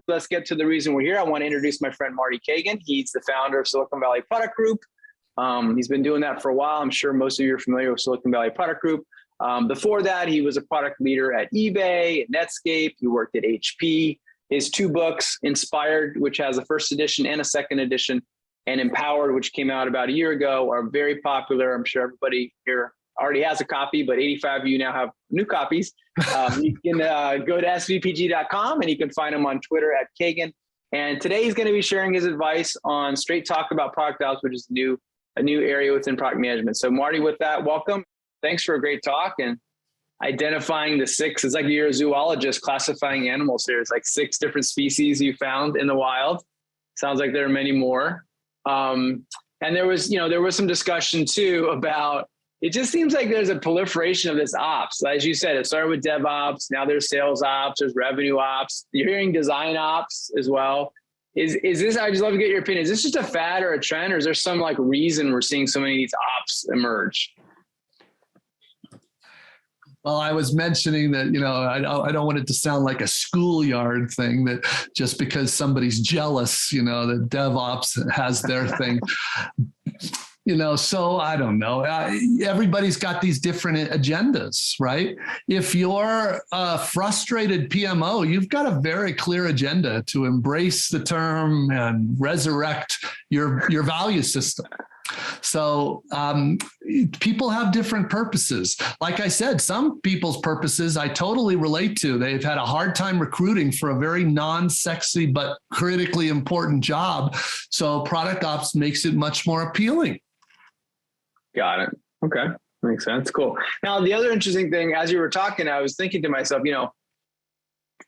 let's get to the reason we're here. I want to introduce my friend Marty Cagan. He's the founder of Silicon Valley Product Group. He's been doing that for a while. I'm sure most of you are familiar with Silicon Valley Product Group. Before that, he was a product leader at eBay, at Netscape. He worked at HP. His two books, Inspired, which has a first edition and a second edition, and Empowered, which came out about a year ago, are very popular. I'm sure everybody here already has a copy, but 85 of you now have new copies. You can go to svpg.com and you can find him on Twitter at Kagan. And today he's going to be sharing his advice on Straight Talk about product ops, which is a new area within product management. So Marty, with that, welcome. Thanks for a great talk and identifying the 6. It's like you're a zoologist classifying animals here. It's like 6 different species you found in the wild. Sounds like there are many more. And there was some discussion too about, it just seems like there's a proliferation of this ops. As you said, it started with DevOps. Now there's sales ops, there's revenue ops. You're hearing design ops as well. Is this, I just love to get your opinion. Is this just a fad or a trend, or is there some like reason we're seeing so many of these ops emerge? Well, I was mentioning that, I don't want it to sound like a schoolyard thing that just because somebody's jealous, that DevOps has their thing. So I don't know. Everybody's got these different agendas, right? If you're a frustrated PMO, you've got a very clear agenda to embrace the term and resurrect your value system. So people have different purposes. Like I said, some people's purposes I totally relate to. They've had a hard time recruiting for a very non-sexy but critically important job. So product ops makes it much more appealing. Got it. Okay. Makes sense. Cool. Now, the other interesting thing, as you were talking, I was thinking to myself,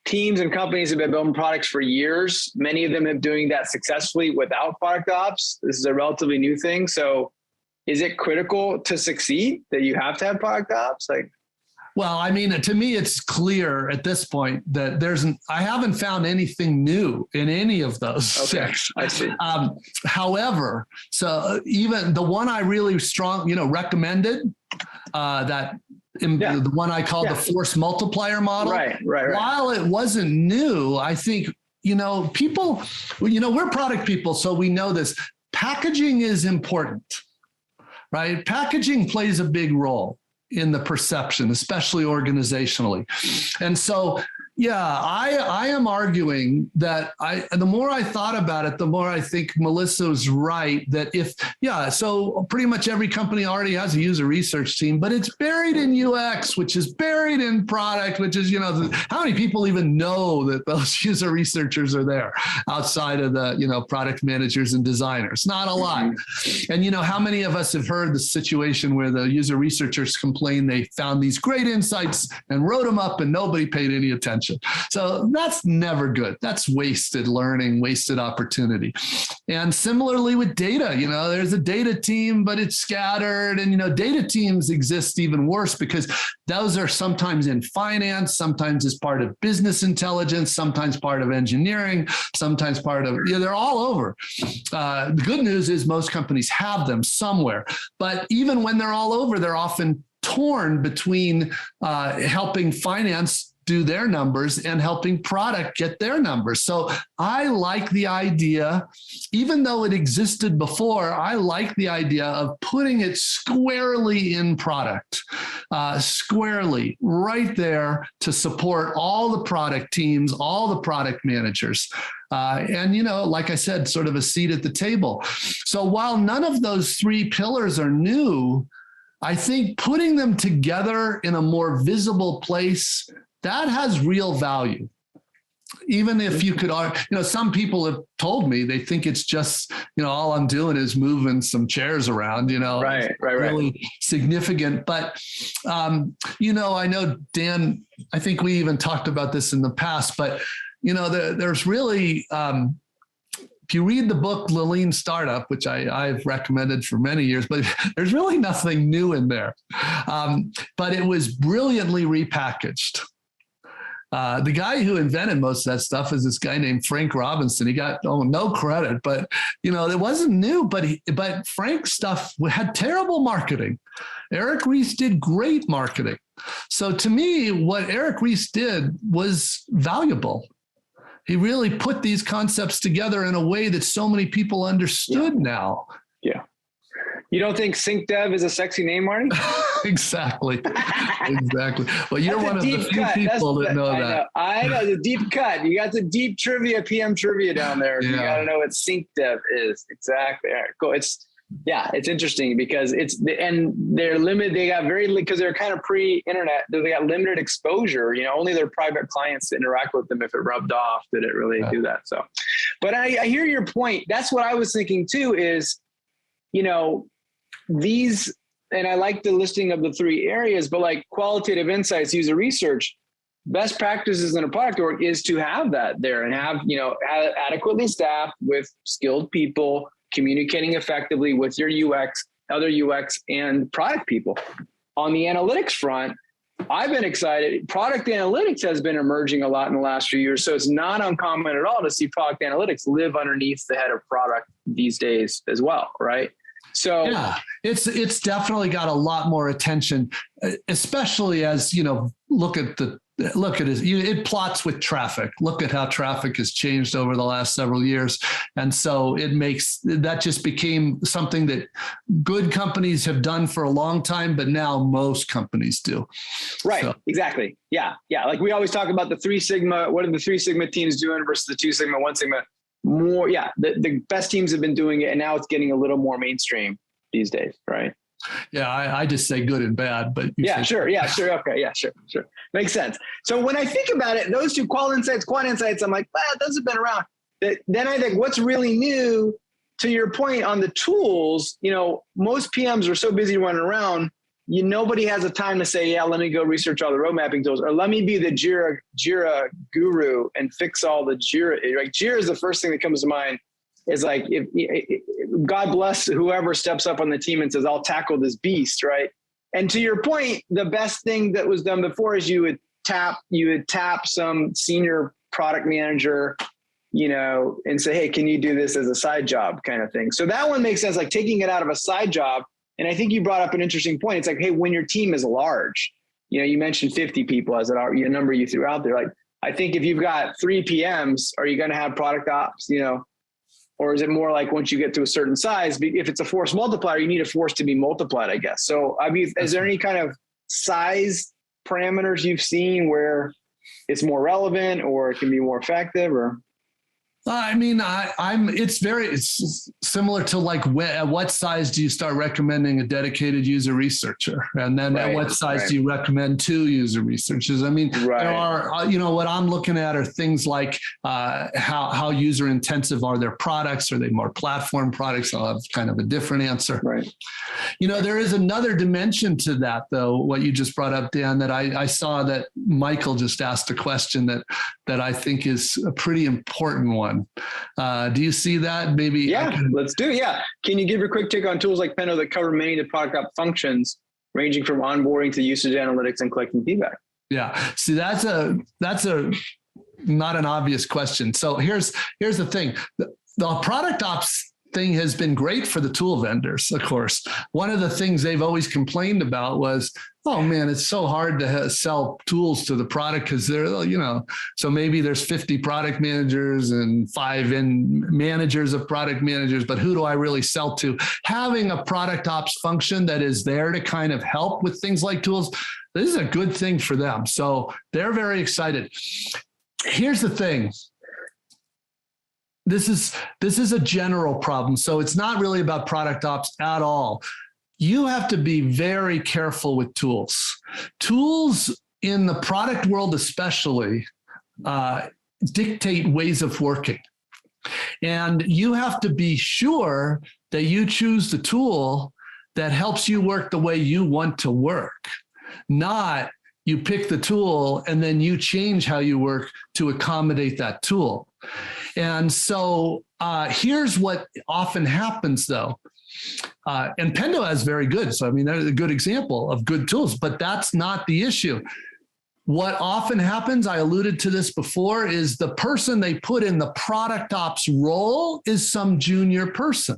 teams and companies have been building products for years. Many of them have been doing that successfully without product ops. This is a relatively new thing. So is it critical to succeed that you have to have product ops? Well, I mean, to me, it's clear at this point that I haven't found anything new in any of those 6. I see. However, so even the one I really recommended, the one I called the force multiplier model. Right. While it wasn't new, I think, people, we're product people, so we know this. Packaging is important, right? Packaging plays a big role in the perception, especially organizationally. And so, I am arguing that the more I thought about it, the more I think Melissa's right that so pretty much every company already has a user research team, but it's buried in UX, which is buried in product, which is, how many people even know that those user researchers are there outside of the, product managers and designers? Not a lot. And, how many of us have heard the situation where the user researchers complain they found these great insights and wrote them up and nobody paid any attention. So that's never good. That's wasted learning, wasted opportunity. And similarly with data, there's a data team, but it's scattered. And, data teams exist even worse because those are sometimes in finance, sometimes as part of business intelligence, sometimes part of engineering, sometimes part of, they're all over. The good news is most companies have them somewhere, but even when they're all over, they're often torn between helping finance do their numbers and helping product get their numbers. So I like the idea, even though it existed before, I like the idea of putting it squarely in product, squarely right there to support all the product teams, all the product managers. And, like I said, sort of a seat at the table. So while none of those 3 pillars are new, I think putting them together in a more visible place, that has real value. Even if you could, some people have told me they think it's just, all I'm doing is moving some chairs around, Right. Really significant. But, I know, Dan, I think we even talked about this in the past, but, there's really, if you read the book, The Lean Startup, which I've recommended for many years, but there's really nothing new in there. But it was brilliantly repackaged. The guy who invented most of that stuff is this guy named Frank Robinson. He got no credit, but it wasn't new. But Frank's stuff had terrible marketing. Eric Ries did great marketing. So to me, what Eric Ries did was valuable. He really put these concepts together in a way that so many people understood now. Yeah. You don't think sync dev is a sexy name, Marty? Exactly. Well, you're one of the few people that know that. I know the deep cut. You got the deep trivia, PM trivia down there. Yeah. You got to know what sync dev is. Exactly. All right, cool. It's interesting because they're limited. They got because they're kind of pre-internet. They got limited exposure. Only their private clients interact with them. If it rubbed off, did it really do that? So, but I hear your point. That's what I was thinking too. Is these, and I like the listing of the 3 areas, but like qualitative insights, user research, best practices in a product org is to have that there and have adequately staffed with skilled people communicating effectively with your UX, other UX and product people. On the analytics front, I've been excited. Product analytics has been emerging a lot in the last few years. So it's not uncommon at all to see product analytics live underneath the head of product these days as well, right? So yeah, it's definitely got a lot more attention, especially as, look at it plots with traffic. Look at how traffic has changed over the last several years. And so that just became something that good companies have done for a long time, but now most companies do. Right. So. Exactly. Yeah. Yeah. Like we always talk about the 3 Sigma, what are the 3 Sigma teams doing versus the 2 Sigma, 1 Sigma. More, yeah, the best teams have been doing it, and now it's getting a little more mainstream these days, right? Yeah, I just say good and bad, but sure, okay, yeah, sure, makes sense. So when I think about it, those 2 quant insights, I'm like, those have been around. Then I think what's really new, to your point on the tools, most PMs are so busy running around. Nobody has the time to say, yeah, let me go research all the road mapping tools, or let me be the Jira guru and fix all the Jira. Like Jira is the first thing that comes to mind. Is like, if God bless whoever steps up on the team and says, I'll tackle this beast, right? And to your point, the best thing that was done before is you would tap some senior product manager, and say, hey, can you do this as a side job kind of thing? So that one makes sense, like taking it out of a side job. And I think you brought up an interesting point. It's like, hey, when your team is large, you mentioned 50 people as a number you threw out there. Like, I think if you've got 3 PMs, are you going to have product ops, or is it more like once you get to a certain size, if it's a force multiplier, you need a force to be multiplied, I guess. So, is there any kind of size parameters you've seen where it's more relevant or it can be more effective or? It's similar to like at what size do you start recommending a dedicated user researcher? And then at what size do you recommend 2 user researchers? There are, what I'm looking at are things like how user intensive are their products? Are they more platform products? I'll have kind of a different answer. Right. There is another dimension to that though, what you just brought up, Dan, that I saw that Michael just asked a question that I think is a pretty important one. Do you see that? Maybe. Yeah, let's do it. Yeah. Can you give your quick take on tools like Pendo that cover many of the product op functions, ranging from onboarding to usage analytics and collecting feedback? Yeah. See, that's a not an obvious question. So here's the thing. The product ops thing has been great for the tool vendors, of course. One of the things they've always complained about was, oh man, it's so hard to sell tools to the product because they're, so maybe there's 50 product managers and 5 managers of product managers, but who do I really sell to? Having a product ops function that is there to kind of help with things like tools, this is a good thing for them. So they're very excited. Here's the thing. This is a general problem. So it's not really about product ops at all. You have to be very careful with tools. Tools in the product world especially dictate ways of working. And you have to be sure that you choose the tool that helps you work the way you want to work, not you pick the tool and then you change how you work to accommodate that tool. And so here's what often happens though. And Pendo is very good. So, they're a good example of good tools, but that's not the issue. What often happens, I alluded to this before, is the person they put in the product ops role is some junior person.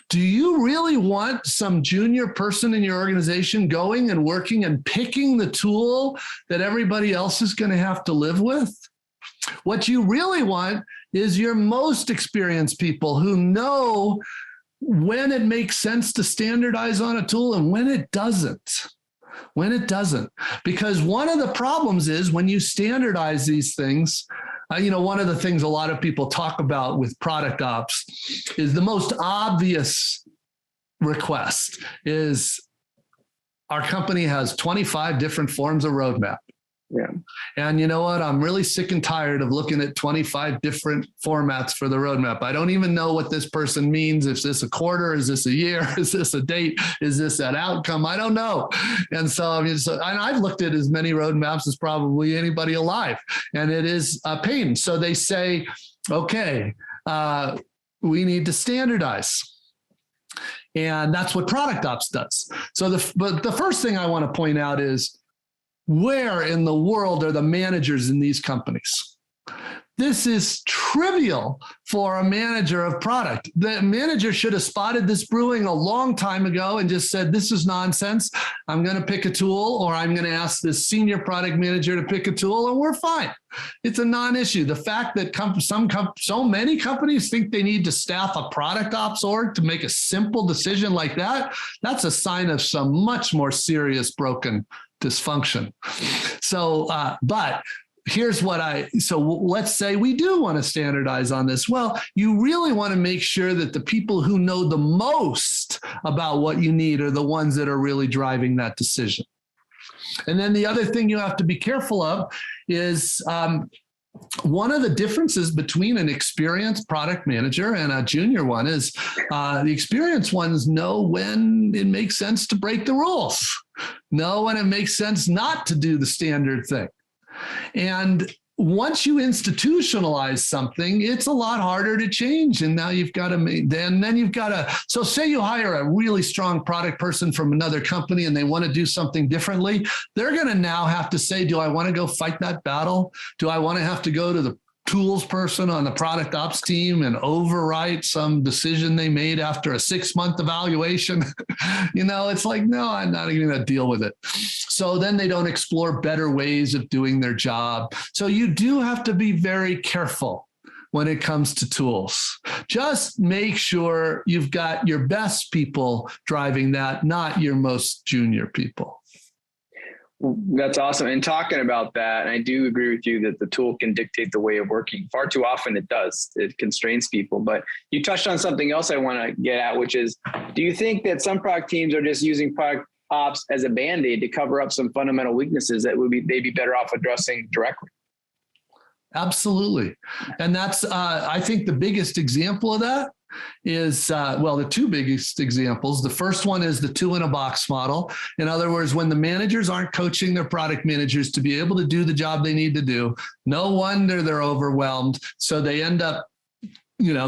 Do you really want some junior person in your organization going and working and picking the tool that everybody else is going to have to live with? What you really want is your most experienced people who know when it makes sense to standardize on a tool and when it doesn't. Because one of the problems is when you standardize these things, one of the things a lot of people talk about with product ops is the most obvious request is our company has 25 different forms of roadmap. Yeah. And you know what? I'm really sick and tired of looking at 25 different formats for the roadmap. I don't even know what this person means. Is this a quarter? Is this a year? Is this a date? Is this an outcome? I don't know. And so, and I've looked at as many roadmaps as probably anybody alive, and it is a pain. So they say, okay, we need to standardize. And that's what product ops does. So but the first thing I want to point out is, where in the world are the managers in these companies? This is trivial for a manager of product. The manager should have spotted this brewing a long time ago and just said, this is nonsense. I'm going to pick a tool, or I'm going to ask this senior product manager to pick a tool, and we're fine. It's a non-issue. The fact that so many companies think they need to staff a product ops org to make a simple decision like that, that's a sign of some much more serious broken dysfunction. So, but here's so let's say we do want to standardize on this. Well, you really want to make sure that the people who know the most about what you need are the ones that are really driving that decision. And then the other thing you have to be careful of is one of the differences between an experienced product manager and a junior one is the experienced ones know when it makes sense to break the rules, know when it makes sense not to do the standard thing. And once you institutionalize something, it's a lot harder to change. And now you've got to, so say you hire a really strong product person from another company and they want to do something differently. They're going to now have to say, do I want to go fight that battle? Do I want to have to go to the tools person on the product ops team and overwrite some decision they made after a 6-month evaluation? It's like, no, I'm not even going to deal with it. So then they don't explore better ways of doing their job. So you do have to be very careful when it comes to tools. Just make sure you've got your best people driving that, not your most junior people. That's awesome. And talking about that, and I do agree with you that the tool can dictate the way of working. Far too often it does. It constrains people. But you touched on something else I want to get at, which is, do you think that some product teams are just using product ops as a Band-Aid to cover up some fundamental weaknesses that they'd be better off addressing directly? Absolutely. And that's, I think the biggest example of that is, the two biggest examples. The first one is the 2-in-a-box model. In other words, when the managers aren't coaching their product managers to be able to do the job they need to do, no wonder they're overwhelmed. So they end up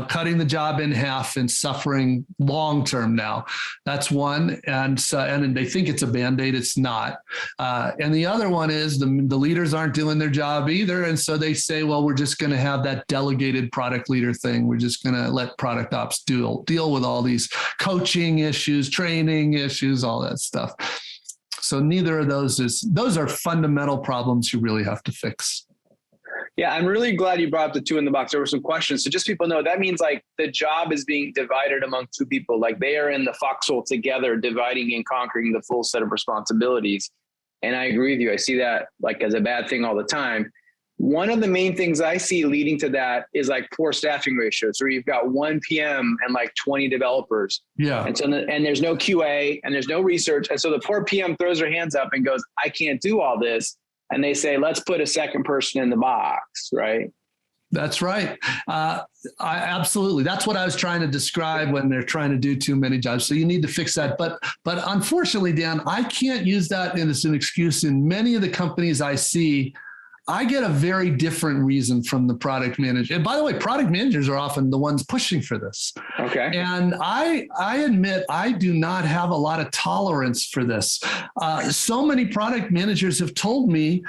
cutting the job in half and suffering long-term now. That's one. And they think it's a Band-Aid. It's not. And the other one is the leaders aren't doing their job either. And so they say, well, we're just going to have that delegated product leader thing. We're just going to let product ops deal with all these coaching issues, training issues, all that stuff. So neither of those are fundamental problems you really have to fix. Yeah, I'm really glad you brought up the 2-in-the-box. There were some questions. So just people know, that means like the job is being divided among two people. Like they are in the foxhole together, dividing and conquering the full set of responsibilities. And I agree with you. I see that like as a bad thing all the time. One of the main things I see leading to that is like poor staffing ratios, where you've got 1 PM and like 20 developers. Yeah. And so, and there's no QA and there's no research. And so the poor PM throws their hands up and goes, I can't do all this. And they say, let's put a second person in the box, right? That's right. Absolutely. That's what I was trying to describe when they're trying to do too many jobs. So you need to fix that. But unfortunately, Dan, I can't use that as an excuse. In many of the companies I see, I get a very different reason from the product manager. And by the way, product managers are often the ones pushing for this. Okay. And I admit I do not have a lot of tolerance for this. So many product managers have told me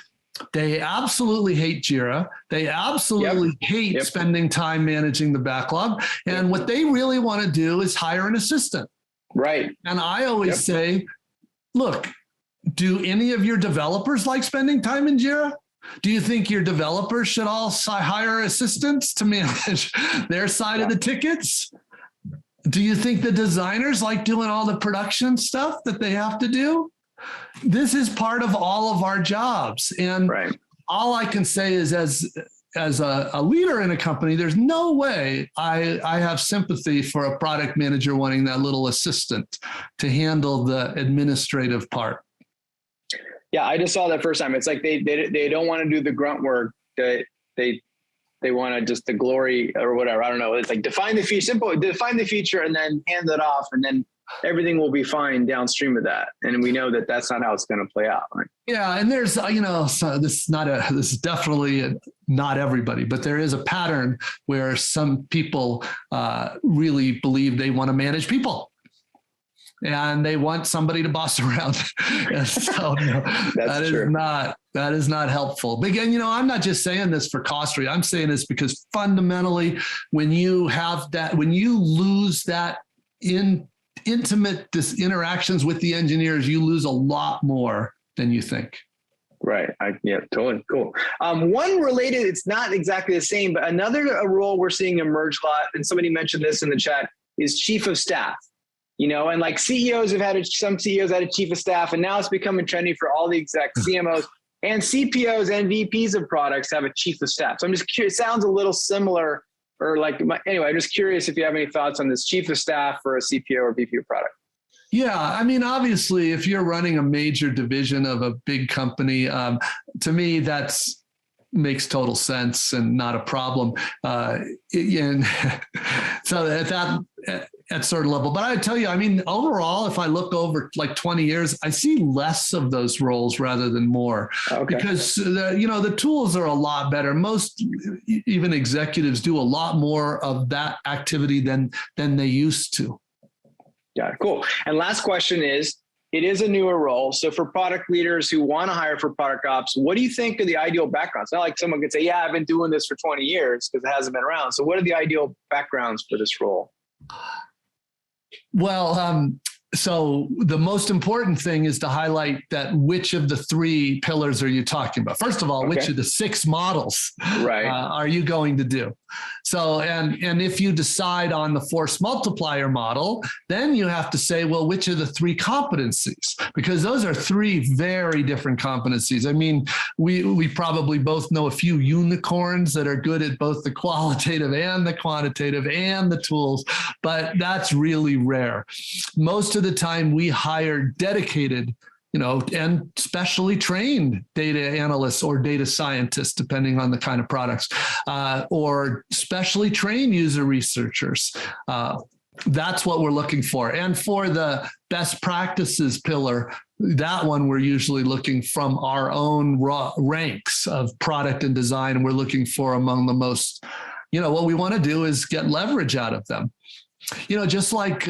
they absolutely hate Jira. They absolutely hate spending time managing the backlog. And what they really want to do is hire an assistant. Right. And I always say, look, do any of your developers like spending time in Jira? Do you think your developers should all hire assistants to manage their side of the tickets? Do you think the designers like doing all the production stuff that they have to do? This is part of all of our jobs. And all I can say is as a leader in a company, there's no way I have sympathy for a product manager wanting that little assistant to handle the administrative part. Yeah, I just saw that first time. It's like they don't want to do the grunt work. They want to just the glory or whatever. I don't know. It's like define the feature and then hand it off, and then everything will be fine downstream of that. And we know that that's not how it's going to play out. Right? Yeah, and there's so this is definitely not everybody, but there is a pattern where some people really believe they want to manage people. And they want somebody to boss around. And so that is not helpful. But again, I'm not just saying this for costery. I'm saying this because fundamentally, when you lose that intimate interactions with the engineers, you lose a lot more than you think. Right. Yeah, totally. Cool. One related, it's not exactly the same, but another role we're seeing emerge a lot, and somebody mentioned this in the chat, is chief of staff. And like CEOs some CEOs had a chief of staff, and now it's becoming trendy for all the execs, CMOs, and CPOs and VPs of products have a chief of staff. So I'm just curious, it sounds a little similar, anyway, I'm just curious if you have any thoughts on this chief of staff for a CPO or VP of product. Yeah, I mean, obviously, if you're running a major division of a big company, to me, that's makes total sense and not a problem. And so at certain level, but I tell you, I mean, overall, if I look over like 20 years, I see less of those roles rather than more, because the tools are a lot better. Most even executives do a lot more of that activity than they used to. Yeah, cool. And last question is, it is a newer role. So for product leaders who want to hire for product ops, what do you think are the ideal backgrounds? It's not like someone could say, yeah, I've been doing this for 20 years because it hasn't been around. So what are the ideal backgrounds for this role? Well, so the most important thing is to highlight that which of the three pillars are you talking about? First of all, which of the 6 models are you going to do? So, and if you decide on the force multiplier model, then you have to say, well, which are the 3 competencies? Because those are 3 very different competencies. I mean, we probably both know a few unicorns that are good at both the qualitative and the quantitative and the tools, but that's really rare. Most of the time we hire dedicated, and specially trained data analysts or data scientists, depending on the kind of products, or specially trained user researchers. That's what we're looking for. And for the best practices pillar, that one we're usually looking from our own ranks of product and design. And we're looking for among the most, what we want to do is get leverage out of them. Just like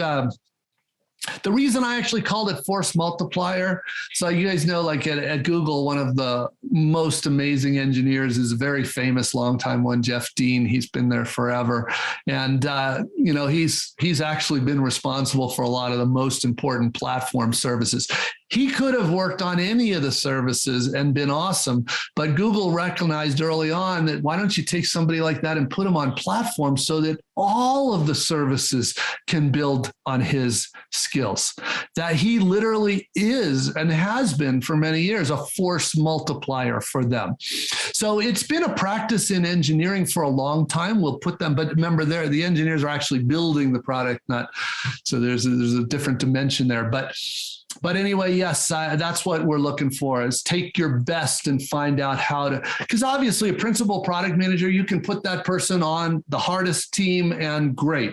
the reason I actually called it force multiplier. So you guys know, like at Google, one of the most amazing engineers is a very famous longtime one, Jeff Dean. He's been there forever. And, he's actually been responsible for a lot of the most important platform services. He could have worked on any of the services and been awesome, but Google recognized early on that why don't you take somebody like that and put him on platforms so that all of the services can build on his skills. That he literally is and has been for many years a force multiplier for them. So it's been a practice in engineering for a long time. We'll put them, but remember the engineers are actually building the product, so there's a different dimension there. But anyway, yes, that's what we're looking for, is take your best and find out how to, because obviously a principal product manager, you can put that person on the hardest team and great,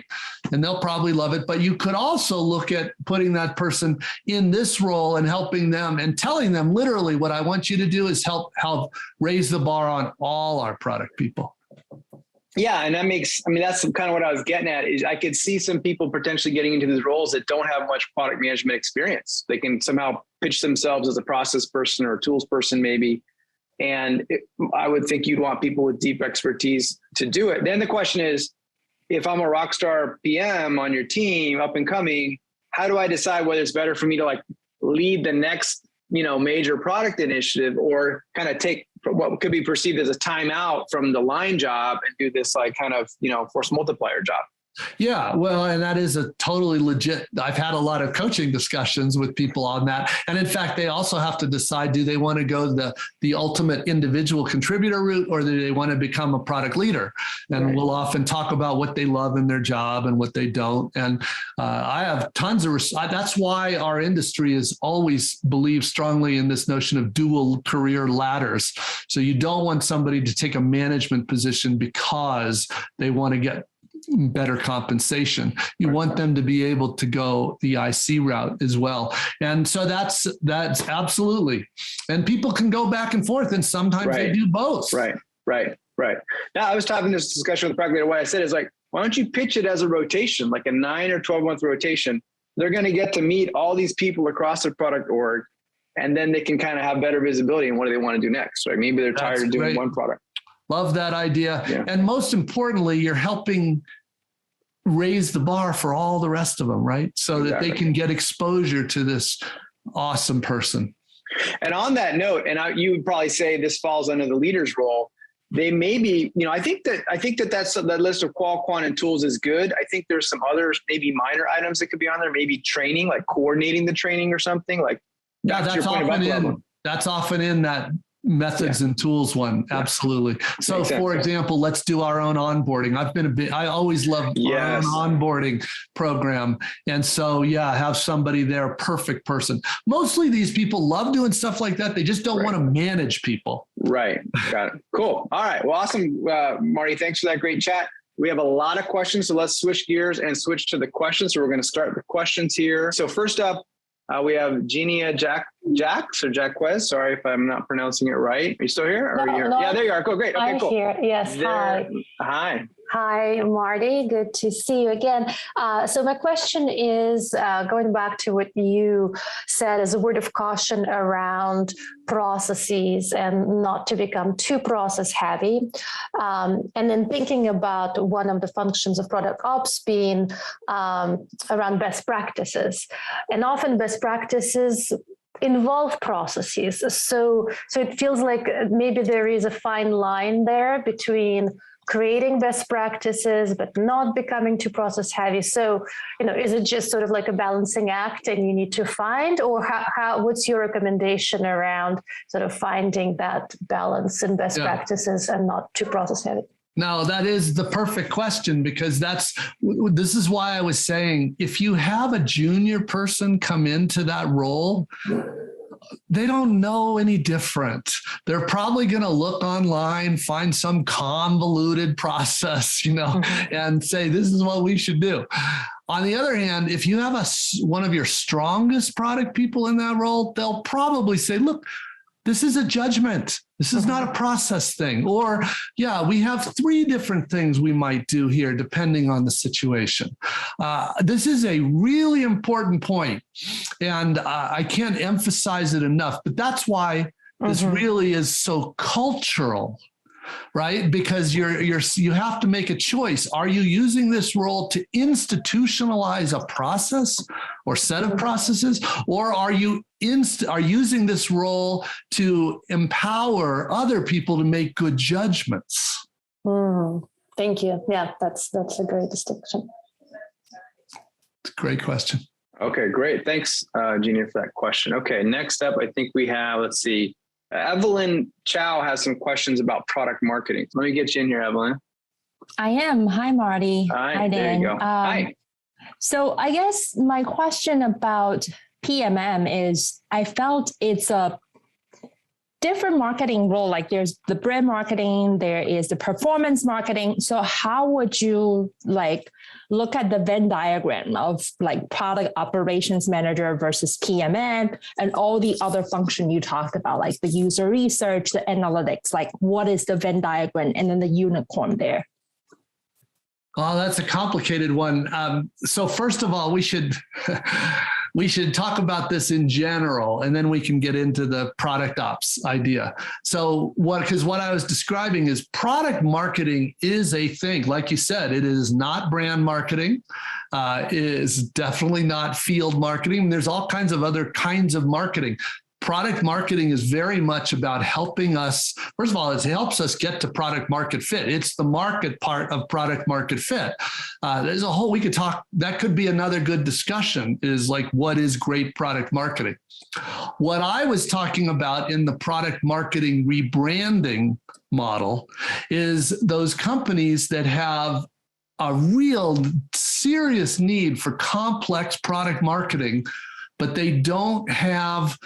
and they'll probably love it. But you could also look at putting that person in this role and helping them and telling them literally what I want you to do is help raise the bar on all our product people. Yeah. And that's kind of what I was getting at, is I could see some people potentially getting into these roles that don't have much product management experience. They can somehow pitch themselves as a process person or a tools person, maybe. And I would think you'd want people with deep expertise to do it. Then the question is, if I'm a rock star PM on your team, up and coming, how do I decide whether it's better for me to lead the next major product initiative, or kind of take what could be perceived as a timeout from the line job and do this like kind of, force multiplier job. Yeah, well, and that is a totally legit. I've had a lot of coaching discussions with people on that. And in fact, they also have to decide, do they want to go the ultimate individual contributor route, or do they want to become a product leader? And right. We'll often talk about what they love in their job and what they don't. And I have tons of, that's why our industry is always believes strongly in this notion of dual career ladders. So you don't want somebody to take a management position because they want to get better compensation. You want them to be able to go the IC route as well. And so that's absolutely. And people can go back and forth, and sometimes right. They do both. Right. Now, I was having this discussion with the product leader. What I said is like, why don't you pitch it as a rotation, like a 9 or 12 month rotation? They're going to get to meet all these people across the product org, and then they can kind of have better visibility in what do they want to do next. Right? Maybe they're tired of doing one product. Love that idea. Yeah. And most importantly, you're helping raise the bar for all the rest of them, right? So that they can get exposure to this awesome person. And on that note, and you would probably say this falls under the leader's role, they may be, I think that list of qual, quant, and tools is good. I think there's some others, maybe minor items that could be on there, maybe training, like coordinating the training or something like. Yeah, that's often in that methods and tools one. Absolutely. So for example, let's do our own onboarding. I always love our own onboarding program. And so, have somebody there, perfect person. Mostly these people love doing stuff like that. They just don't want to manage people. Right. Got it. Cool. All right. Well, awesome. Marty, thanks for that great chat. We have a lot of questions, so let's switch gears and switch to the questions. So we're going to start the questions here. So first up, we have Genia Jaquez. Sorry if I'm not pronouncing it right. Are you still here? Or are you here? No. Yeah, there you are. Cool, great. Okay, I'm cool. Here. Yes. Hi. Hi, Marty. Good to see you again. So my question is going back to what you said as a word of caution around processes and not to become too process heavy. And then thinking about one of the functions of product ops being around best practices. And often best practices involve processes. So it feels like maybe there is a fine line there between creating best practices, but not becoming too process heavy. So, is it just sort of like a balancing act and you need to find, or what's your recommendation around sort of finding that balance in best practices and not too process heavy? No, that is the perfect question, because this is why I was saying, if you have a junior person come into that role, they don't know any different. They're probably going to look online, find some convoluted process, and say, this is what we should do. On the other hand, if you have one of your strongest product people in that role, they'll probably say, look, this is a judgment. This is not a process thing. Or, we have 3 different things we might do here, depending on the situation. This is a really important point, and I can't emphasize it enough, but that's why this really is so cultural, right? Because you have to make a choice. Are you using this role to institutionalize a process or set of processes, or are you using this role to empower other people to make good judgments? Thank you. Yeah, that's a great distinction. It's a great question. Okay, great. Thanks, Genia, for that question. Okay, next up, I think we have, let's see, Evelyn Chow has some questions about product marketing. Let me get you in here, Evelyn. I am. Hi, Marty. Hi, there you go. Hi. So I guess my question about PMM is, I felt it's a different marketing role. Like there's the brand marketing, there is the performance marketing. So how would you look at the Venn diagram of product operations manager versus PMM and all the other function you talked about, like the user research, the analytics, what is the Venn diagram and then the unicorn there? Oh, that's a complicated one. So first of all, we should talk about this in general, and then we can get into the product ops idea. So because what I was describing is product marketing is a thing. Like you said, it is not brand marketing. It is definitely not field marketing. There's all kinds of other kinds of marketing. product marketing is very much about helping us. First of all, it helps us get to product market fit. It's the market part of product market fit. There's a whole, we could talk, that could be another good discussion, is like, what is great product marketing? What I was talking about in the product marketing rebranding model is those companies that have a real serious need for complex product marketing, but they don't have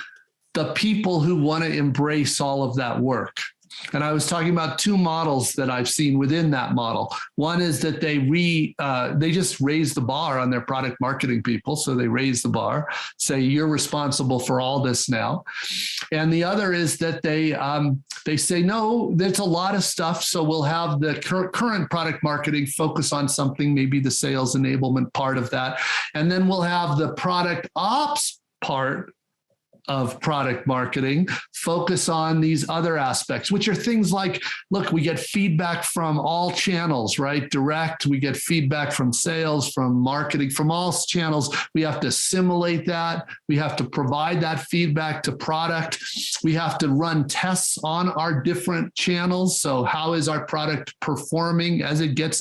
the people who want to embrace all of that work. And I was talking about two models that I've seen within that model. One is that they just raise the bar on their product marketing people. So they raise the bar, say, you're responsible for all this now. And the other is that they say, no, there's a lot of stuff. So we'll have the current product marketing focus on something, maybe the sales enablement part of that. And then we'll have the product ops part of product marketing focus on these other aspects, which are things like, look, we get feedback from all channels, right? Direct, we get feedback from sales, from marketing, from all channels. We have to assimilate that. We have to provide that feedback to product. We have to run tests on our different channels. So how is our product performing as it gets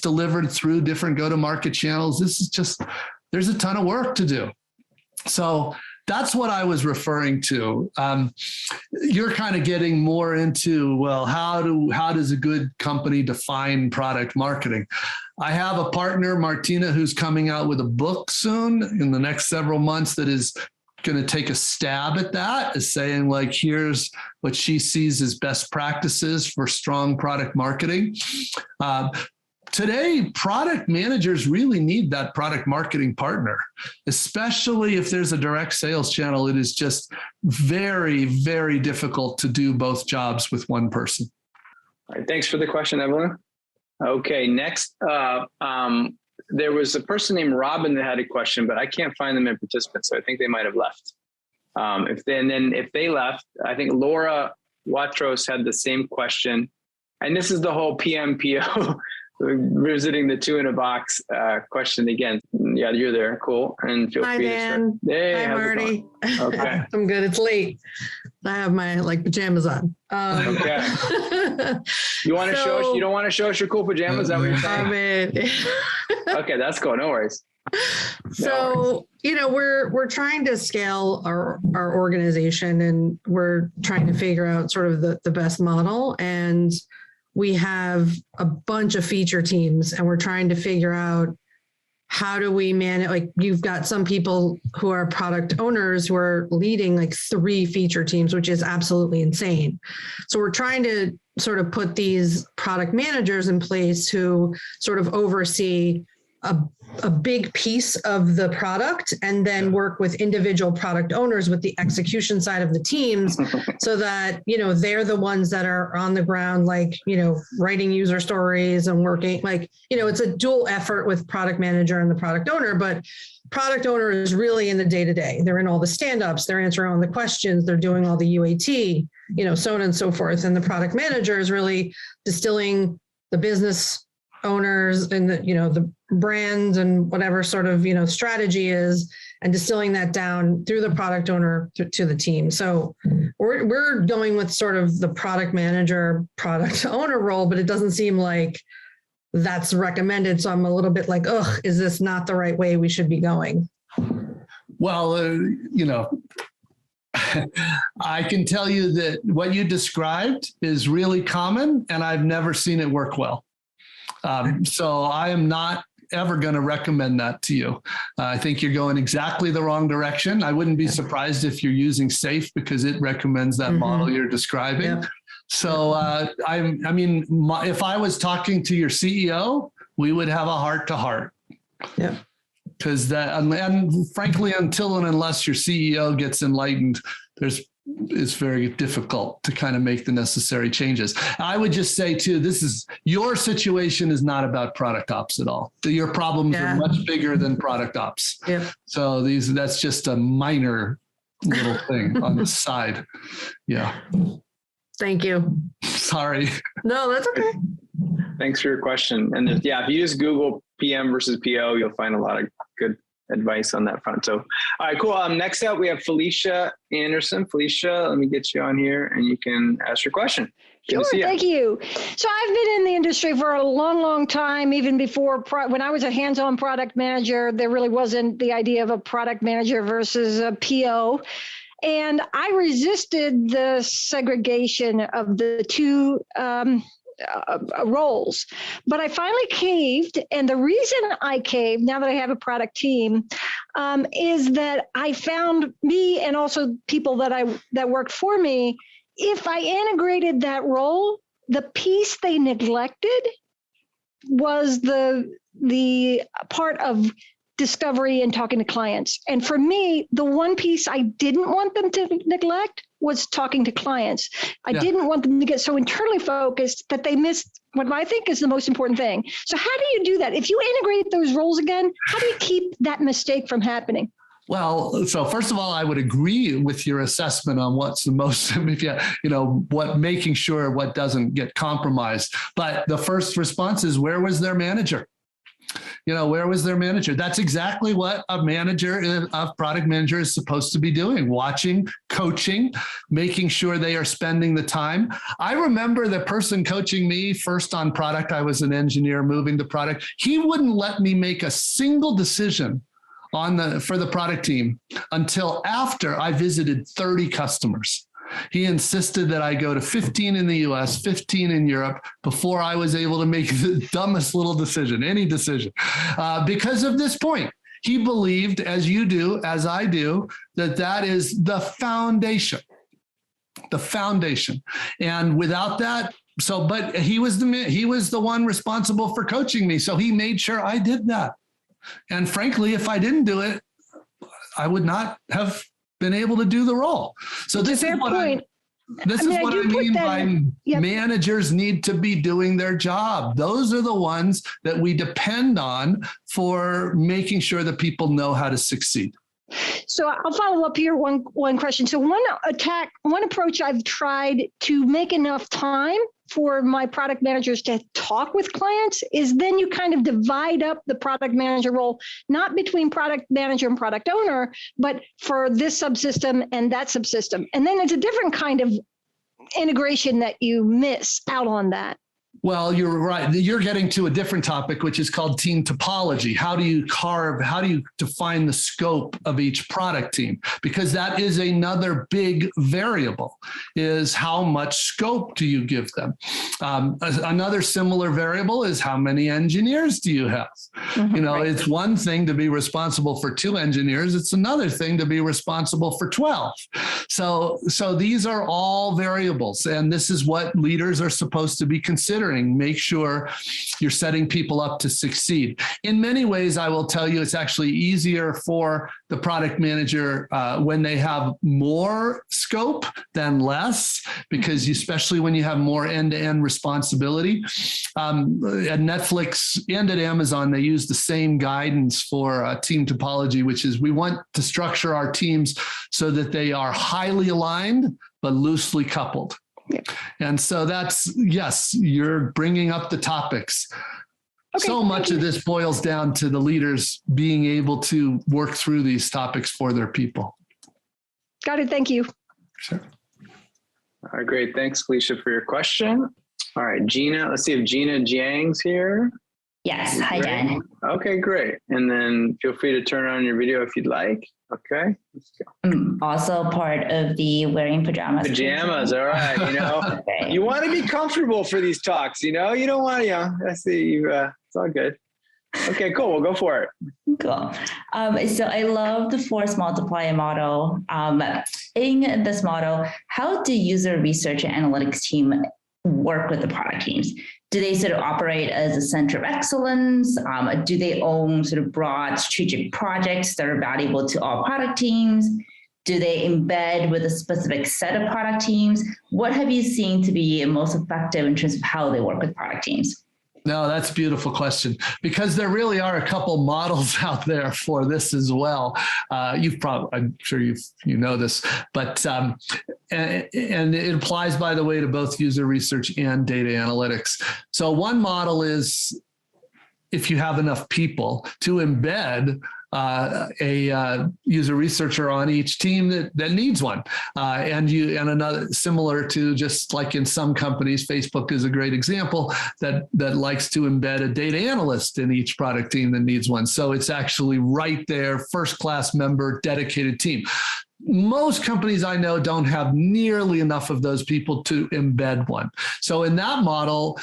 delivered through different go-to-market channels? This is just, there's a ton of work to do. So that's what I was referring to. You're kind of getting more into, well, how does a good company define product marketing? I have a partner, Martina, who's coming out with a book soon in the next several months that is going to take a stab at that, is saying, like, here's what she sees as best practices for strong product marketing. Today, product managers really need that product marketing partner, especially if there's a direct sales channel. It is just very, very difficult to do both jobs with one person. All right, thanks for the question, Evelyn. Okay, next, there was a person named Robin that had a question, but I can't find them in participants, so I think they might have left. If they left, I think Laura Watros had the same question, and this is the whole PMPO. Visiting the two in a box question again. Yeah, you're there. Cool. And feel Hi, free Dan. to start. Hey, hi, Marty. Okay. I'm good. It's late. I have my pajamas on. Okay. You want to show us? You don't want to show us your cool pajamas? Is that what you're saying? Okay, that's cool. No worries. So, we're trying to scale our organization, and we're trying to figure out sort of the best model. And we have a bunch of feature teams, and we're trying to figure out, how do we manage, like, you've got some people who are product owners who are leading like 3 feature teams, which is absolutely insane. So we're trying to sort of put these product managers in place who sort of oversee a big piece of the product, and then work with individual product owners with the execution side of the teams, so that, they're the ones that are on the ground, like, writing user stories and working, like, it's a dual effort with product manager and the product owner, but product owner is really in the day-to-day. They're in all the stand-ups, they're answering all the questions, they're doing all the UAT, so on and so forth. And the product manager is really distilling the business owners and the brands and whatever sort of, strategy is, and distilling that down through the product owner to the team. So we're going with sort of the product manager, product owner role, but it doesn't seem like that's recommended. So I'm a little bit like, is this not the right way we should be going? Well, I can tell you that what you described is really common, and I've never seen it work well. So I am not ever going to recommend that to you. I think you're going exactly the wrong direction. I wouldn't be surprised if you're using SAFe, because it recommends that model you're describing. Yep. So if I was talking to your CEO, we would have a heart-to-heart. Yeah. Because and frankly, until and unless your CEO gets enlightened, it's very difficult to kind of make the necessary changes. I would just say too, your situation is not about product ops at all. Your problems are much bigger than product ops. Yeah. So that's just a minor little thing on the side. Yeah. Thank you. Sorry. No, that's okay. Thanks for your question. And if you just Google PM versus PO, you'll find a lot of good advice on that front. So, all right, cool. Next up, we have Felicia Anderson. Felicia, let me get you on here and you can ask your question. Sure, thank you. So I've been in the industry for a long, long time, even before when I was a hands-on product manager, there really wasn't the idea of a product manager versus a PO. And I resisted the segregation of the two roles, but I finally caved. And the reason I caved, now that I have a product team, is that I found me and also people that worked for me, if I integrated that role, the piece they neglected was the part of discovery and talking to clients. And for me, the one piece I didn't want them to neglect was talking to clients. I didn't want them to get so internally focused that they missed what I think is the most important thing. So how do you do that? If you integrate those roles again, how do you keep that mistake from happening? Well, so first of all, I would agree with your assessment on what's the most, what making sure what doesn't get compromised. But the first response is, where was their manager? Where was their manager? That's exactly what a product manager is supposed to be doing, watching, coaching, making sure they are spending the time. I remember the person coaching me first on product. I was an engineer moving the product. He wouldn't let me make a single decision for the product team until after I visited 30 customers. He insisted that I go to 15 in the US, 15 in Europe before I was able to make the dumbest little decision, any decision, because of this point. He believed, as you do, as I do, that is the foundation. The foundation. And without that, but he was the one responsible for coaching me. So he made sure I did that. And frankly, if I didn't do it, I would not have been able to do the role. So this is what I mean by managers need to be doing their job. Those are the ones that we depend on for making sure that people know how to succeed. So I'll follow up here one question. So one approach I've tried to make enough time for my product managers to talk with clients is then you kind of divide up the product manager role, not between product manager and product owner, but for this subsystem and that subsystem. And then it's a different kind of integration that you miss out on that. Well, you're right. You're getting to a different topic, which is called team topology. How do you define the scope of each product team? Because that is another big variable, is how much scope do you give them? Another similar variable is how many engineers do you have? Right. It's one thing to be responsible for 2 engineers. It's another thing to be responsible for 12. So these are all variables, and this is what leaders are supposed to be considering. Make sure you're setting people up to succeed. In many ways, I will tell you, it's actually easier for the product manager when they have more scope than less, because especially when you have more end-to-end responsibility. At Netflix and at Amazon, they use the same guidance for team topology, which is we want to structure our teams so that they are highly aligned, but loosely coupled. Yeah. And so yes, you're bringing up the topics. Okay, so much of this boils down to the leaders being able to work through these topics for their people. Got it. Thank you. Sure. All right, great. Thanks, Felicia, for your question. All right, Gina, let's see if Gina Jiang's here. Yes. Hi, Dan. Okay, great. And then feel free to turn on your video if you'd like. Okay, let's go. I'm also part of the wearing pajamas. Pajamas, all right. Okay. You want to be comfortable for these talks, you don't want to, I see, it's all good. Okay, cool. We'll go for it. Cool. So I love the force multiplier model. In this model, how do user research and analytics team work with the product teams? Do they sort of operate as a center of excellence? Do they own sort of broad strategic projects that are valuable to all product teams? Do they embed with a specific set of product teams? What have you seen to be most effective in terms of how they work with product teams? No, that's a beautiful question, because there really are a couple models out there for this as well. I'm sure you know this, but and it applies, by the way, to both user research and data analytics. So one model is, if you have enough people, to embed a user researcher on each team that needs one. And another, similar to just like in some companies, Facebook is a great example that likes to embed a data analyst in each product team that needs one. So it's actually right there, first class member, dedicated team. Most companies I know don't have nearly enough of those people to embed one. So in that model,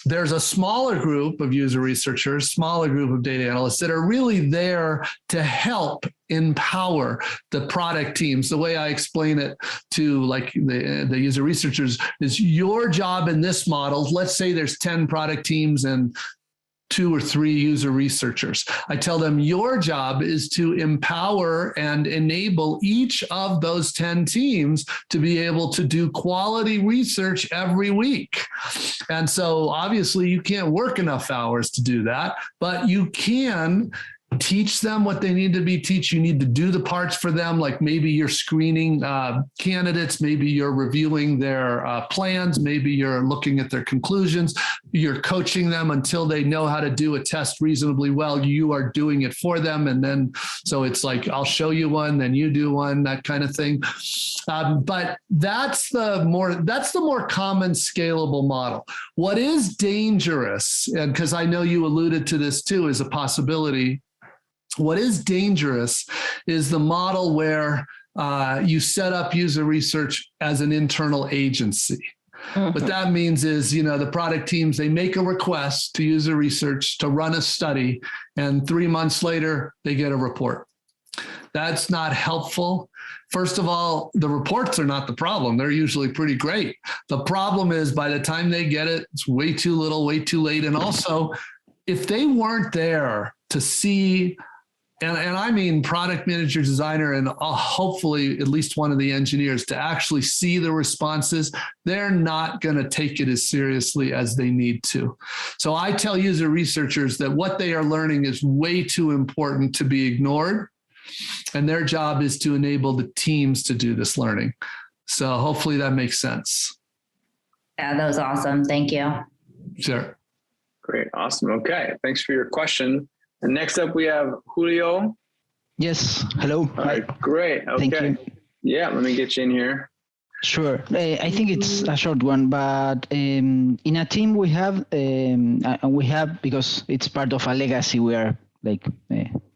there's a smaller group of user researchers, smaller group of data analysts that are really there to help empower the product teams. The way I explain it to like the user researchers is your job in this model. Let's say there's 10 product teams and 2 or 3 user researchers. I tell them your job is to empower and enable each of those 10 teams to be able to do quality research every week. And so obviously you can't work enough hours to do that, but you can teach them what they need to be taught. You need to do the parts for them, like maybe you're screening candidates, maybe you're reviewing their plans, maybe you're looking at their conclusions, you're coaching them until they know how to do a test reasonably well. You are doing it for them. And then, so it's like, I'll show you one, then you do one, that kind of thing. But that's the more common scalable model. What is dangerous, and because I know you alluded to this too, is a possibility. What is dangerous is the model where you set up user research as an internal agency. Mm-hmm. What that means is, the product teams, they make a request to user research to run a study, and 3 months later, they get a report. That's not helpful. First of all, the reports are not the problem. They're usually pretty great. The problem is by the time they get it, it's way too little, way too late. And also, if they weren't there to see, and I mean product manager, designer, and hopefully at least one of the engineers to actually see the responses, they're not going to take it as seriously as they need to. So I tell user researchers that what they are learning is way too important to be ignored. And their job is to enable the teams to do this learning. So hopefully that makes sense. Yeah, that was awesome. Thank you. Sure. Great. Awesome. Okay. Thanks for your question. And next up, we have Julio. Yes. Hello. All right. Great. Okay. Thank you. Yeah. Let me get you in here. Sure. I think it's a short one, but in a team we have, because it's part of a legacy, we are like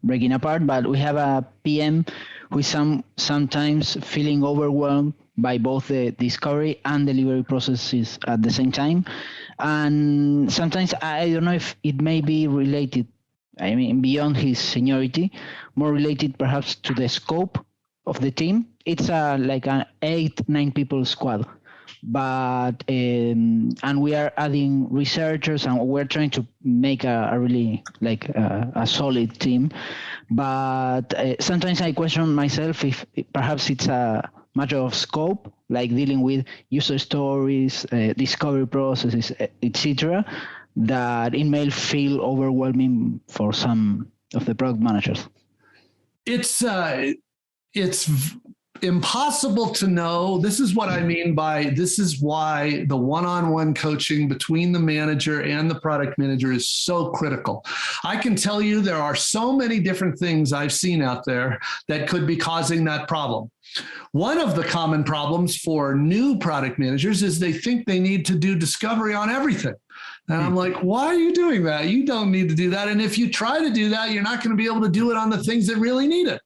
breaking apart, but we have a PM who is sometimes feeling overwhelmed by both the discovery and delivery processes at the same time. And sometimes I don't know if it may be related, beyond his seniority, more related perhaps to the scope of the team. It's like an 8-9 people squad, but and we are adding researchers and we're trying to make a really like a solid team. But sometimes I question myself if perhaps it's a matter of scope, like dealing with user stories, discovery processes, etc., that it may feel overwhelming for some of the product managers. It's impossible to know. This is what I mean by, this is why the one-on-one coaching between the manager and the product manager is so critical. I can tell you there are so many different things I've seen out there that could be causing that problem. One of the common problems for new product managers is they think they need to do discovery on everything. And I'm like, why are you doing that? You don't need to do that. And if you try to do that, you're not going to be able to do it on the things that really need it.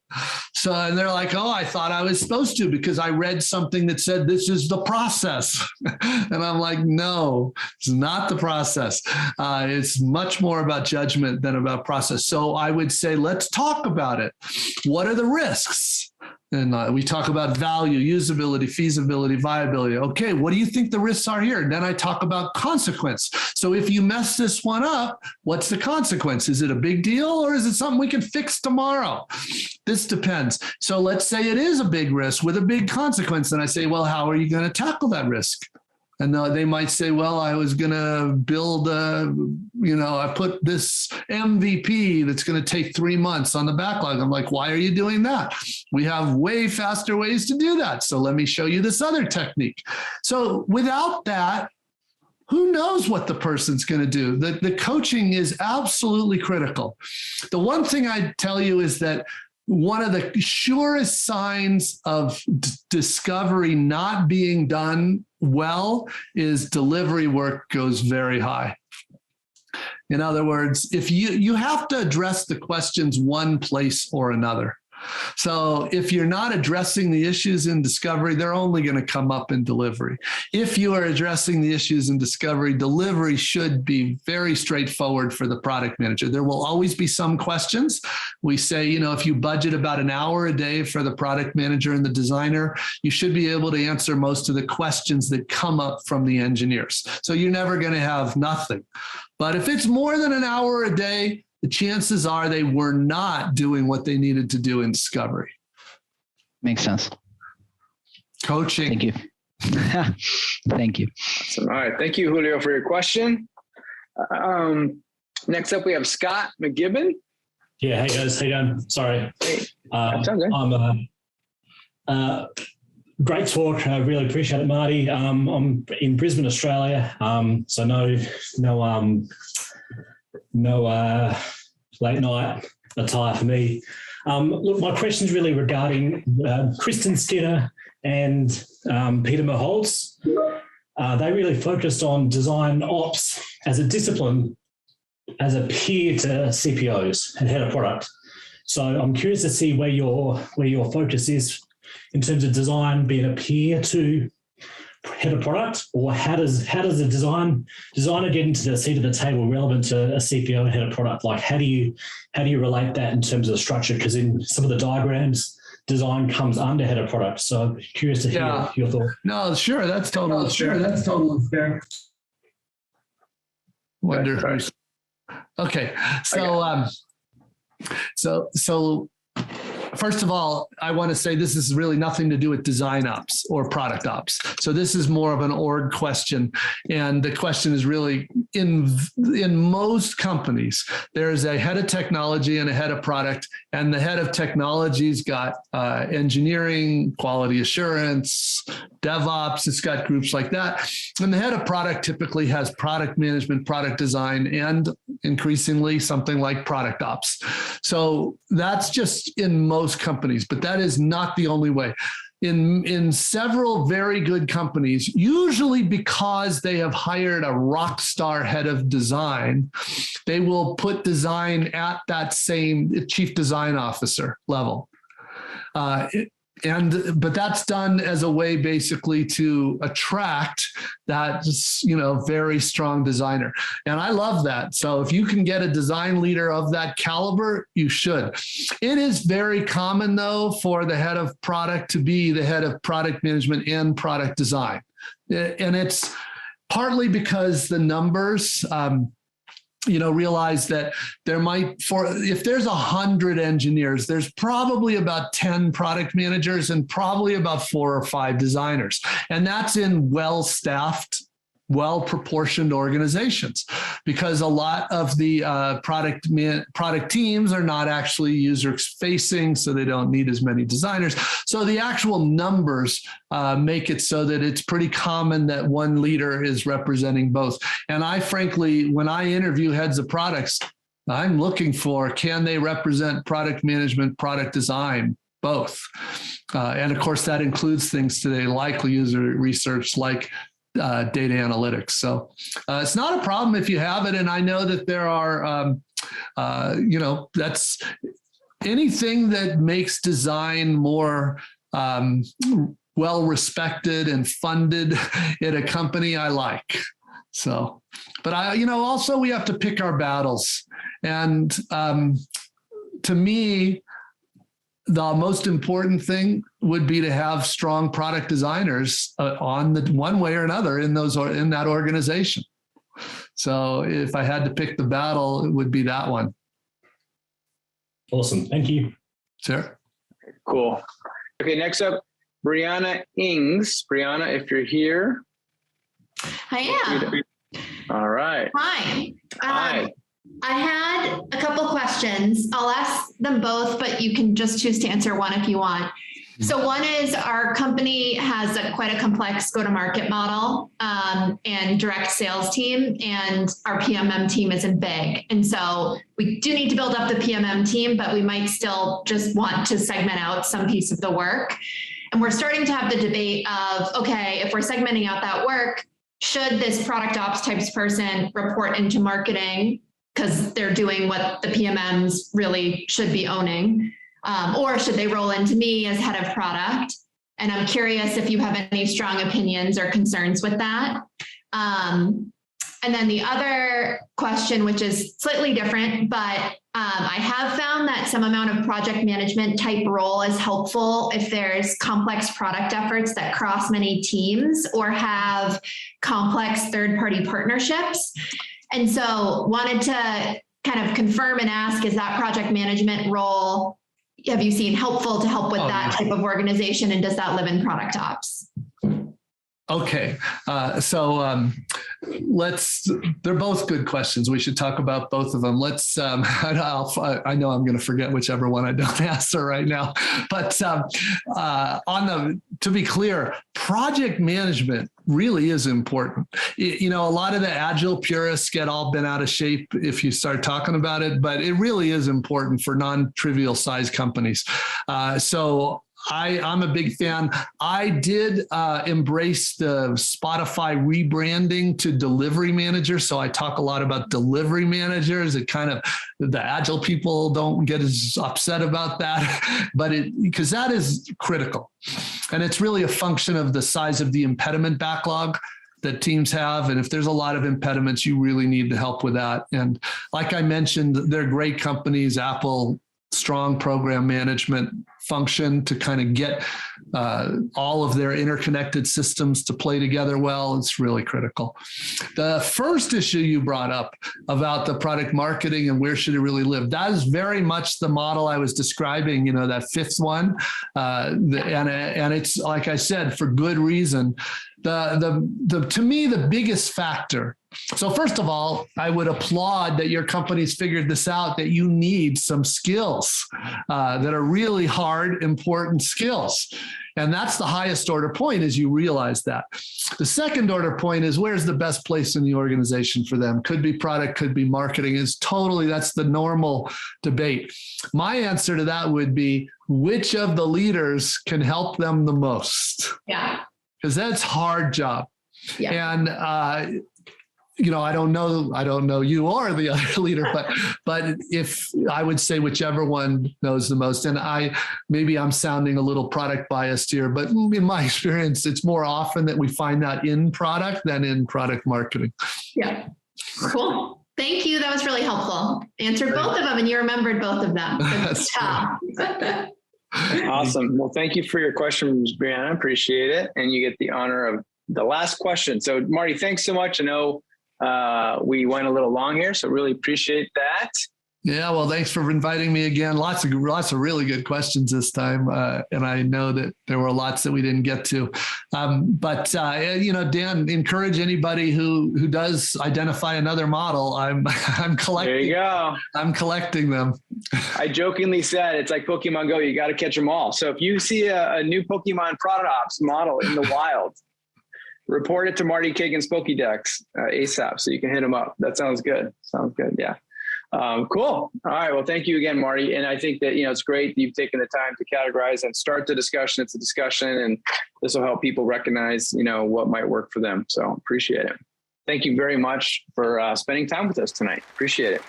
So, and they're like, oh, I thought I was supposed to because I read something that said this is the process. And I'm like, no, it's not the process. It's much more about judgment than about process. So I would say, let's talk about it. What are the risks? And we talk about value, usability, feasibility, viability. Okay, what do you think the risks are here? And then I talk about consequence. So if you mess this one up, what's the consequence? Is it a big deal or is it something we can fix tomorrow? This depends. So let's say it is a big risk with a big consequence. And I say, well, how are you going to tackle that risk? And they might say, well, I was going to build I put this MVP that's going to take 3 months on the backlog. I'm like, why are you doing that? We have way faster ways to do that. So let me show you this other technique. So without that, who knows what the person's going to do? The coaching is absolutely critical. The one thing I tell you is that one of the surest signs of discovery not being done well is delivery work goes very high. In other words, if you have to address the questions one place or another. So if you're not addressing the issues in discovery, they're only going to come up in delivery. If you are addressing the issues in discovery, delivery should be very straightforward for the product manager. There will always be some questions. We say, if you budget about an hour a day for the product manager and the designer, you should be able to answer most of the questions that come up from the engineers. So you're never going to have nothing. But if it's more than an hour a day, the chances are they were not doing what they needed to do in discovery. Makes sense. Coaching. Thank you. Thank you. Awesome. All right. Thank you, Julio, for your question. Next up, we have Scott McGibbon. Yeah. Hey, guys. How you doing? Sorry. Hey. Sounds good. I'm great talk. I really appreciate it, Marty. I'm in Brisbane, Australia. So no late night attire for me. Look, my question is really regarding Kristen Skinner and Peter Maholtz. They really focused on design ops as a discipline, as a peer to CPOs and head of product. So I'm curious to see where your focus is in terms of design being a peer to head of product, or how does the designer get into the seat of the table relevant to a CPO and head of product? Like how do you relate that in terms of the structure? Because in some of the diagrams, design comes under head of product. So I'm curious to hear your thoughts. No, sure, that's totally fair. Wonder. Okay, so first of all, I want to say this is really nothing to do with design ops or product ops. So this is more of an org question. And the question is really in most companies, there's a head of technology and a head of product, and the head of technology's got engineering, quality assurance, DevOps, it's got groups like that. And the head of product typically has product management, product design, and increasingly something like product ops. So that's just in most companies, but that is not the only way. In several very good companies, usually because they have hired a rock star head of design, they will put design at that same chief design officer level. But that's done as a way basically to attract that, very strong designer. And I love that. So if you can get a design leader of that caliber, you should. It is very common though for the head of product to be the head of product management and product design. And it's partly because the numbers, realize that if there's 100 engineers, there's probably about 10 product managers and probably about 4 or 5 designers. And that's in well-staffed, well-proportioned organizations, because a lot of the product teams are not actually user-facing, so they don't need as many designers. So the actual numbers make it so that it's pretty common that one leader is representing both. And I frankly, when I interview heads of products, I'm looking for, can they represent product management, product design, both? And of course, that includes things today like user research, like data analytics. So it's not a problem if you have it. And I know that there are, that's anything that makes design more well-respected and funded in a company I like. So, but also we have to pick our battles. And to me, the most important thing would be to have strong product designers on the one way or another in that organization. So if I had to pick the battle, it would be that one. Awesome. Thank you. Sure. Cool. Okay. Next up, Brianna Ings. Brianna, if you're here. I am. All right. Hi. Hi. I had a couple questions. I'll ask them both, but you can just choose to answer one if you want. So one is our company has quite a complex go-to-market model and direct sales team, and our PMM team isn't big. And so we do need to build up the PMM team, but we might still just want to segment out some piece of the work. And we're starting to have the debate of, okay, if we're segmenting out that work, should this product ops types person report into marketing because they're doing what the PMMs really should be owning? Or should they roll into me as head of product? And I'm curious if you have any strong opinions or concerns with that. And then the other question, which is slightly different, but I have found that some amount of project management type role is helpful if there's complex product efforts that cross many teams or have complex third-party partnerships. And so wanted to kind of confirm and ask, is that project management role, have you seen helpful to help with that type of organization? And does that live in product ops? Okay. They're both good questions. We should talk about both of them. I know I'm going to forget whichever one I don't answer right now, but to be clear, project management really is important. A lot of the agile purists get all bent out of shape if you start talking about it, but it really is important for non-trivial size companies. I'm a big fan. I did embrace the Spotify rebranding to delivery manager. So I talk a lot about delivery managers. The agile people don't get as upset about that, because that is critical. And it's really a function of the size of the impediment backlog that teams have. And if there's a lot of impediments, you really need to help with that. And like I mentioned, they're great companies, Apple, strong program management function to kind of get all of their interconnected systems to play together well. It's really critical. The first issue you brought up about the product marketing and where should it really live, that is very much the model I was describing, that fifth one. And it's, like I said, for good reason. To me, the biggest factor. So first of all, I would applaud that your company's figured this out, that you need some skills that are really hard, important skills. And that's the highest order point, is you realize that. The second order point is, where's the best place in the organization for them? Could be product, could be marketing. That's the normal debate. My answer to that would be, which of the leaders can help them the most? Yeah. Because that's a hard job. Yeah. And, I don't know you or the other leader, but if I would say whichever one knows the most, and maybe I'm sounding a little product biased here, but in my experience, it's more often that we find that in product than in product marketing. Yeah. Cool. Thank you. That was really helpful. Answered both of them and you remembered both of them. Good job. Awesome. Well, thank you for your questions, Brianna. Appreciate it. And you get the honor of the last question. So Marty, thanks so much. I know we went a little long here, so really appreciate that. Yeah, well, thanks for inviting me again. Lots of really good questions this time, and I know that there were lots that we didn't get to. But Dan, encourage anybody who does identify another model. I'm collecting. There you go. I'm collecting them. I jokingly said it's like Pokemon Go. You got to catch them all. So if you see a new Pokemon product ops model in the wild, report it to Marty Kagan's Pokédex ASAP, so you can hit him up. That sounds good. Sounds good. Yeah. Cool. All right. Well, thank you again, Marty. And I think that, it's great that you've taken the time to categorize and start the discussion. It's a discussion, and this will help people recognize, what might work for them. So appreciate it. Thank you very much for spending time with us tonight. Appreciate it.